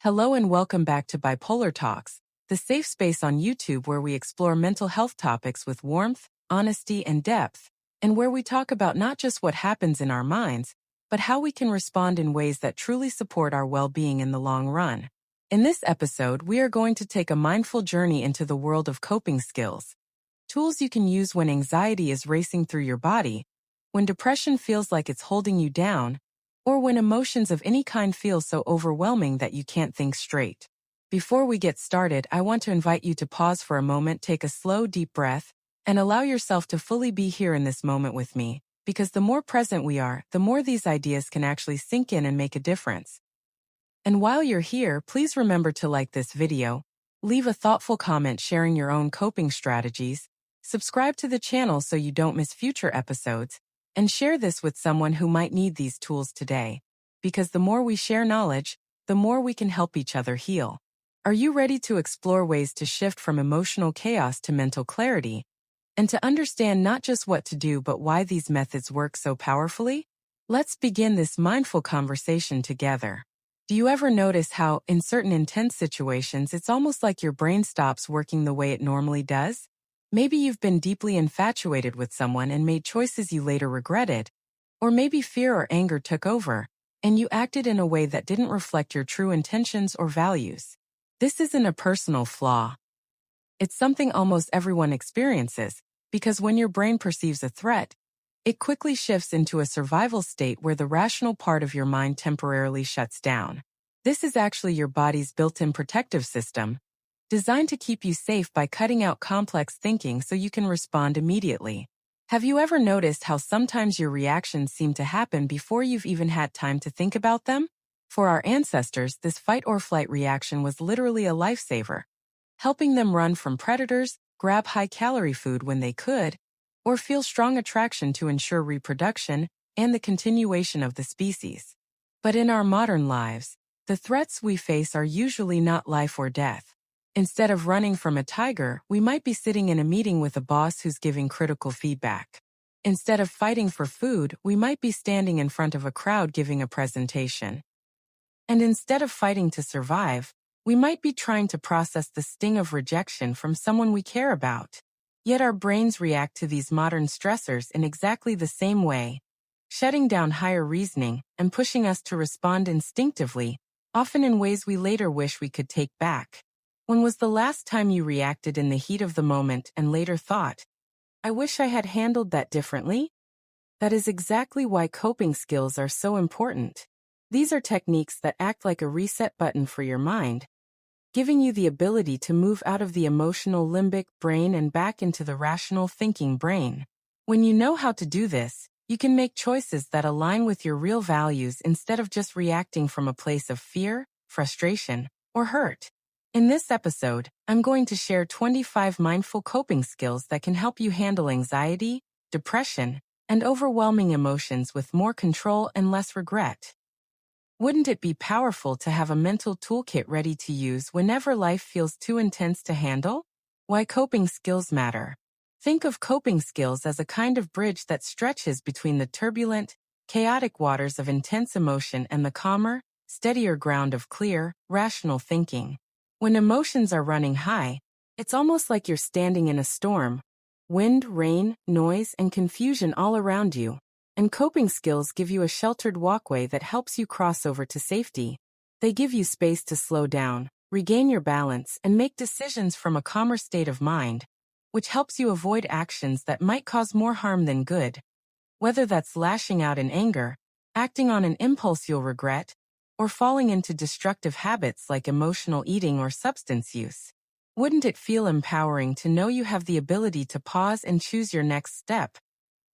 Hello and welcome back to Bipolar Talks, the safe space on YouTube where we explore mental health topics with warmth, honesty, and depth, and where we talk about not just what happens in our minds, but how we can respond in ways that truly support our well-being in the long run. In this episode, we are going to take a mindful journey into the world of coping skills, tools you can use when anxiety is racing through your body, when depression feels like it's holding you down, or when emotions of any kind feel so overwhelming that you can't think straight. Before we get started, I want to invite you to pause for a moment, take a slow, deep breath, and allow yourself to fully be here in this moment with me, because the more present we are, the more these ideas can actually sink in and make a difference. And while you're here, please remember to like this video, leave a thoughtful comment sharing your own coping strategies, subscribe to the channel so you don't miss future episodes, and share this with someone who might need these tools today, because the more we share knowledge, the more we can help each other heal. Are you ready to explore ways to shift from emotional chaos to mental clarity, and to understand not just what to do but why these methods work so powerfully? Let's begin this mindful conversation together. Do you ever notice how, in certain intense situations, it's almost like your brain stops working the way it normally does? Maybe you've been deeply infatuated with someone and made choices you later regretted. Or maybe fear or anger took over, and you acted in a way that didn't reflect your true intentions or values. This isn't a personal flaw. It's something almost everyone experiences, because when your brain perceives a threat, it quickly shifts into a survival state where the rational part of your mind temporarily shuts down. This is actually your body's built-in protective system, designed to keep you safe by cutting out complex thinking so you can respond immediately. Have you ever noticed how sometimes your reactions seem to happen before you've even had time to think about them? For our ancestors, this fight-or-flight reaction was literally a lifesaver, helping them run from predators, grab high-calorie food when they could, or feel strong attraction to ensure reproduction and the continuation of the species. But in our modern lives, the threats we face are usually not life or death. Instead of running from a tiger, we might be sitting in a meeting with a boss who's giving critical feedback. Instead of fighting for food, we might be standing in front of a crowd giving a presentation. And instead of fighting to survive, we might be trying to process the sting of rejection from someone we care about. Yet our brains react to these modern stressors in exactly the same way, shutting down higher reasoning and pushing us to respond instinctively, often in ways we later wish we could take back. When was the last time you reacted in the heat of the moment and later thought, "I wish I had handled that differently"? That is exactly why coping skills are so important. These are techniques that act like a reset button for your mind, giving you the ability to move out of the emotional limbic brain and back into the rational thinking brain. When you know how to do this, you can make choices that align with your real values instead of just reacting from a place of fear, frustration, or hurt. In this episode, I'm going to share 25 mindful coping skills that can help you handle anxiety, depression, and overwhelming emotions with more control and less regret. Wouldn't it be powerful to have a mental toolkit ready to use whenever life feels too intense to handle? Why coping skills matter. Think of coping skills as a kind of bridge that stretches between the turbulent, chaotic waters of intense emotion and the calmer, steadier ground of clear, rational thinking. When emotions are running high, it's almost like you're standing in a storm. Wind, rain, noise, and confusion all around you. And coping skills give you a sheltered walkway that helps you cross over to safety. They give you space to slow down, regain your balance, and make decisions from a calmer state of mind, which helps you avoid actions that might cause more harm than good. Whether that's lashing out in anger, acting on an impulse you'll regret, or falling into destructive habits like emotional eating or substance use. Wouldn't it feel empowering to know you have the ability to pause and choose your next step,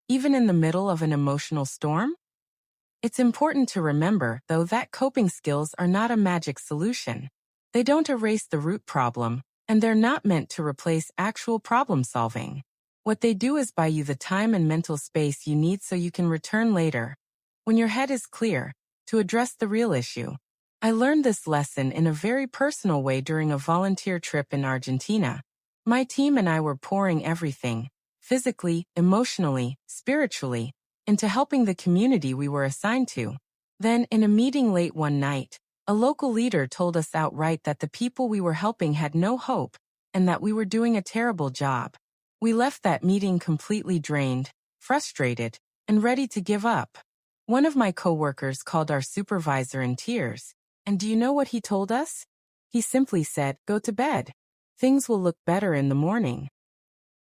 even in the middle of an emotional storm? It's important to remember, though, that coping skills are not a magic solution. They don't erase the root problem, and they're not meant to replace actual problem solving. What they do is buy you the time and mental space you need so you can return later, when your head is clear, to address the real issue. I learned this lesson in a very personal way during a volunteer trip in Argentina. My team and I were pouring everything, physically, emotionally, spiritually, into helping the community we were assigned to. Then, in a meeting late one night, A local leader told us outright that the people we were helping had no hope and that we were doing a terrible job. We left that meeting completely drained, frustrated, and ready to give up. One of my coworkers called our supervisor in tears, and do you know what he told us? He simply said, "Go to bed. Things will look better in the morning."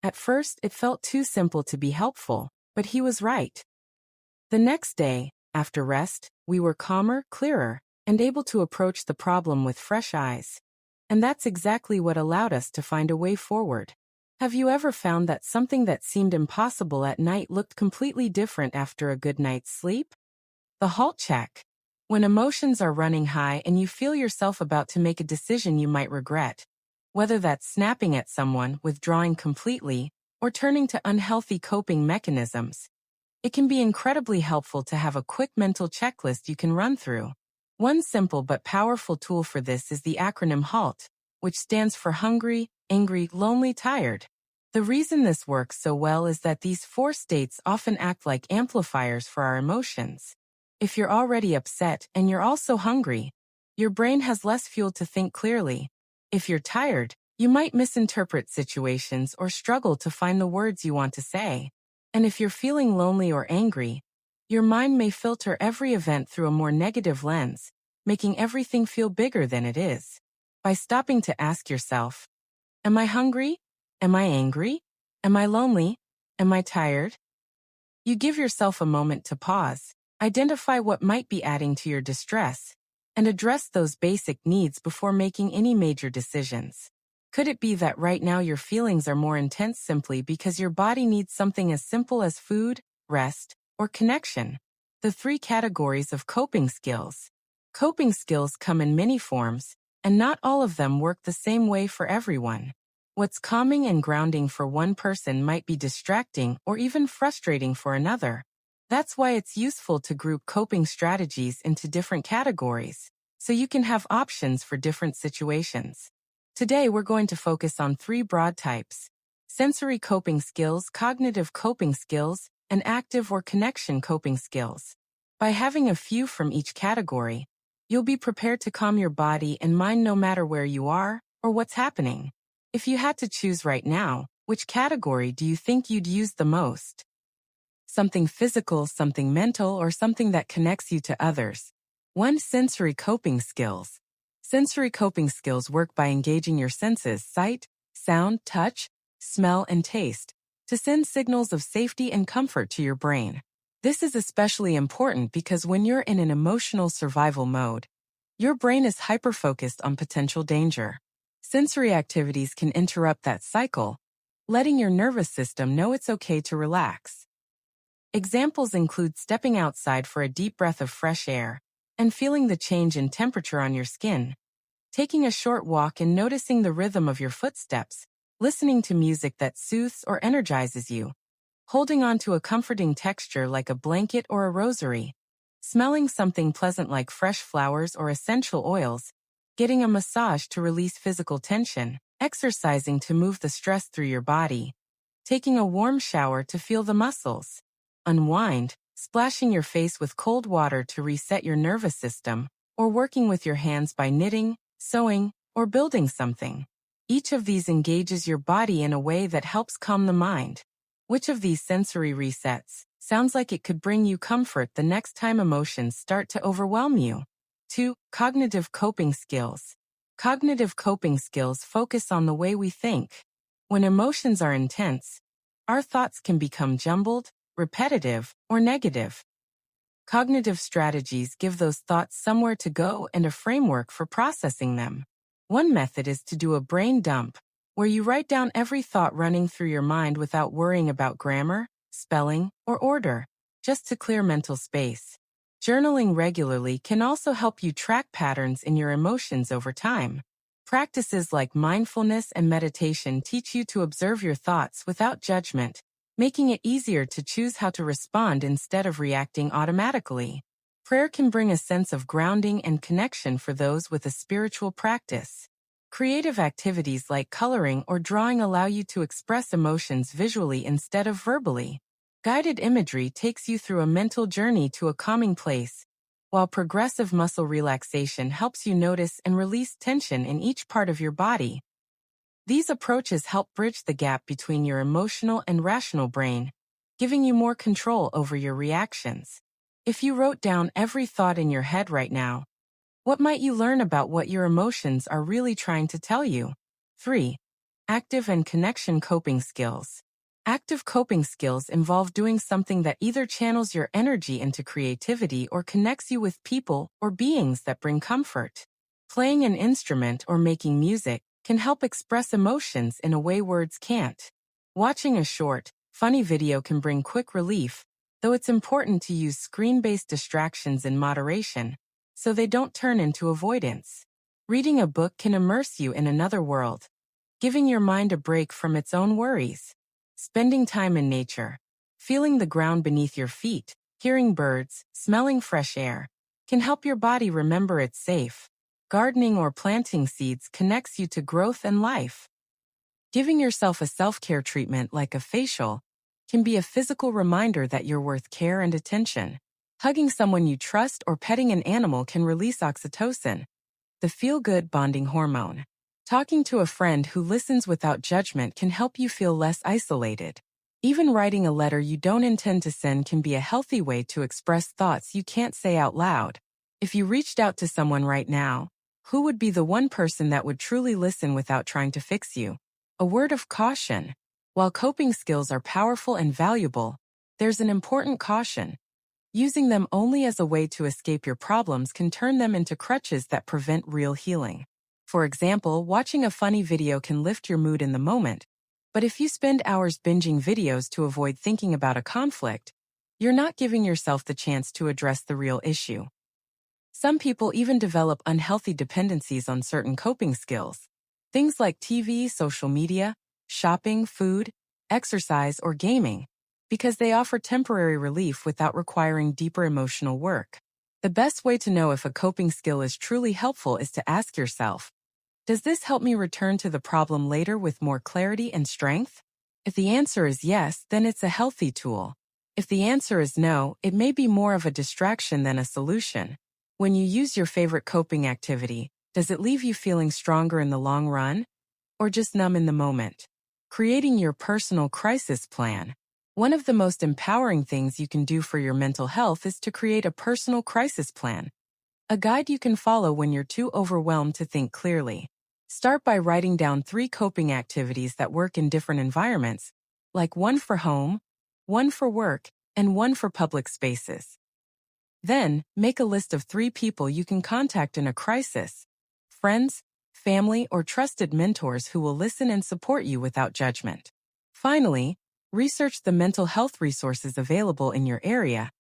At first, it felt too simple to be helpful, but he was right. The next day, after rest, we were calmer, clearer, and able to approach the problem with fresh eyes. And that's exactly what allowed us to find a way forward. Have you ever found that something that seemed impossible at night looked completely different after a good night's sleep? The HALT check. When emotions are running high and you feel yourself about to make a decision you might regret, whether that's snapping at someone, withdrawing completely, or turning to unhealthy coping mechanisms, it can be incredibly helpful to have a quick mental checklist you can run through. One simple but powerful tool for this is the acronym HALT, which stands for hungry, angry, lonely, tired. The reason this works so well is that these four states often act like amplifiers for our emotions. If you're already upset and you're also hungry, your brain has less fuel to think clearly. If you're tired, you might misinterpret situations or struggle to find the words you want to say. And if you're feeling lonely or angry, your mind may filter every event through a more negative lens, making everything feel bigger than it is. By stopping to ask yourself, am I hungry? Am I angry? Am I lonely? Am I tired? You give yourself a moment to pause, identify what might be adding to your distress, and address those basic needs before making any major decisions. Could it be that right now your feelings are more intense simply because your body needs something as simple as food, rest, or connection? The three categories of coping skills. Coping skills come in many forms, and not all of them work the same way for everyone. What's calming and grounding for one person might be distracting or even frustrating for another. That's why it's useful to group coping strategies into different categories, so you can have options for different situations. Today we're going to focus on three broad types: sensory coping skills, cognitive coping skills, and active or connection coping skills. By having a few from each category, you'll be prepared to calm your body and mind no matter where you are or what's happening. If you had to choose right now, which category do you think you'd use the most? Something physical, something mental, or something that connects you to others? 1. Sensory coping skills. Sensory coping skills work by engaging your senses, sight, sound, touch, smell, and taste, to send signals of safety and comfort to your brain. This is especially important because when you're in an emotional survival mode, your brain is hyper-focused on potential danger. Sensory activities can interrupt that cycle, letting your nervous system know it's okay to relax. Examples include stepping outside for a deep breath of fresh air and feeling the change in temperature on your skin, taking a short walk and noticing the rhythm of your footsteps, listening to music that soothes or energizes you, holding on to a comforting texture like a blanket or a rosary, smelling something pleasant like fresh flowers or essential oils, getting a massage to release physical tension, exercising to move the stress through your body, taking a warm shower to feel the muscles, unwind, splashing your face with cold water to reset your nervous system, or working with your hands by knitting, sewing, or building something. Each of these engages your body in a way that helps calm the mind. Which of these sensory resets sounds like it could bring you comfort the next time emotions start to overwhelm you? 2. Cognitive coping skills. Cognitive coping skills focus on the way we think. When emotions are intense, our thoughts can become jumbled, repetitive, or negative. Cognitive strategies give those thoughts somewhere to go and a framework for processing them. One method is to do a brain dump, where you write down every thought running through your mind without worrying about grammar, spelling, or order, just to clear mental space. Journaling regularly can also help you track patterns in your emotions over time. Practices like mindfulness and meditation teach you to observe your thoughts without judgment, making it easier to choose how to respond instead of reacting automatically. Prayer can bring a sense of grounding and connection for those with a spiritual practice. Creative activities like coloring or drawing allow you to express emotions visually instead of verbally. Guided imagery takes you through a mental journey to a calming place, while progressive muscle relaxation helps you notice and release tension in each part of your body. These approaches help bridge the gap between your emotional and rational brain, giving you more control over your reactions. If you wrote down every thought in your head right now, what might you learn about what your emotions are really trying to tell you? 3. Active and connection coping skills. Active coping skills involve doing something that either channels your energy into creativity or connects you with people or beings that bring comfort. Playing an instrument or making music can help express emotions in a way words can't. Watching a short, funny video can bring quick relief, though it's important to use screen-based distractions in moderation, so they don't turn into avoidance. Reading a book can immerse you in another world, giving your mind a break from its own worries. Spending time in nature, feeling the ground beneath your feet, hearing birds, smelling fresh air, can help your body remember it's safe. Gardening or planting seeds connects you to growth and life. Giving yourself a self-care treatment like a facial can be a physical reminder that you're worth care and attention. Hugging someone you trust or petting an animal can release oxytocin, the feel-good bonding hormone. Talking to a friend who listens without judgment can help you feel less isolated. Even writing a letter you don't intend to send can be a healthy way to express thoughts you can't say out loud. If you reached out to someone right now, who would be the one person that would truly listen without trying to fix you? A word of caution. While coping skills are powerful and valuable, there's an important caution. Using them only as a way to escape your problems can turn them into crutches that prevent real healing. For example, watching a funny video can lift your mood in the moment, but if you spend hours binging videos to avoid thinking about a conflict, you're not giving yourself the chance to address the real issue. Some people even develop unhealthy dependencies on certain coping skills. Things like TV, social media, shopping, food, exercise, or gaming, because they offer temporary relief without requiring deeper emotional work. The best way to know if a coping skill is truly helpful is to ask yourself, does this help me return to the problem later with more clarity and strength? If the answer is yes, then it's a healthy tool. If the answer is no, it may be more of a distraction than a solution. When you use your favorite coping activity, does it leave you feeling stronger in the long run? Or just numb in the moment? Creating your personal crisis plan. One of the most empowering things you can do for your mental health is to create a personal crisis plan, a guide you can follow when you're too overwhelmed to think clearly. Start by writing down 3 coping activities that work in different environments, like one for home, one for work, and one for public spaces. Then, make a list of 3 people you can contact in a crisis: friends, family, or trusted mentors who will listen and support you without judgment. Finally, research the mental health resources available in your area,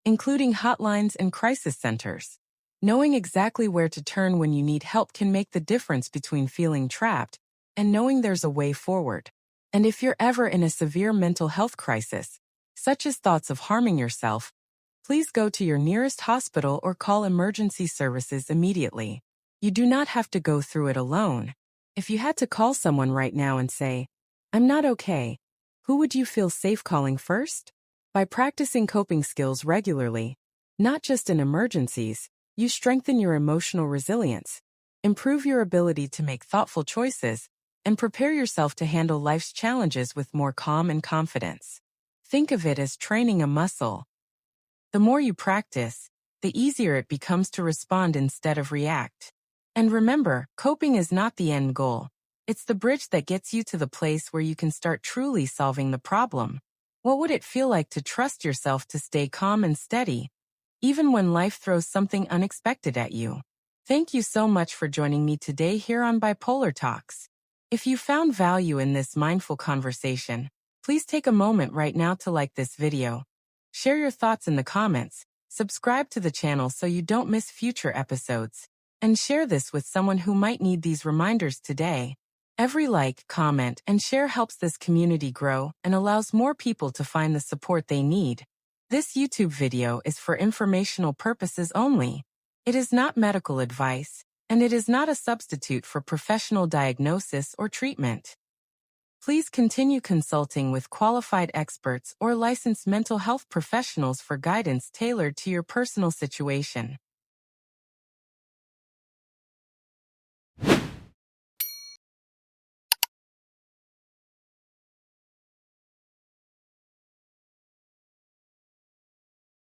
including hotlines and crisis centers. Knowing exactly where to turn when you need help can make the difference between feeling trapped and knowing there's a way forward. And if you're ever in a severe mental health crisis, such as thoughts of harming yourself, please go to your nearest hospital or call emergency services immediately. You do not have to go through it alone. If you had to call someone right now and say, "I'm not okay," who would you feel safe calling first? By practicing coping skills regularly, not just in emergencies, you strengthen your emotional resilience, improve your ability to make thoughtful choices, and prepare yourself to handle life's challenges with more calm and confidence. Think of it as training a muscle. The more you practice, the easier it becomes to respond instead of react. And remember, coping is not the end goal. It's the bridge that gets you to the place where you can start truly solving the problem. What would it feel like to trust yourself to stay calm and steady, even when life throws something unexpected at you? Thank you so much for joining me today here on Bipolar Talks. If you found value in this mindful conversation, please take a moment right now to like this video. Share your thoughts in the comments, subscribe to the channel so you don't miss future episodes, and share this with someone who might need these reminders today. Every like, comment, and share helps this community grow and allows more people to find the support they need. This YouTube video is for informational purposes only. It is not medical advice, and it is not a substitute for professional diagnosis or treatment. Please continue consulting with qualified experts or licensed mental health professionals for guidance tailored to your personal situation.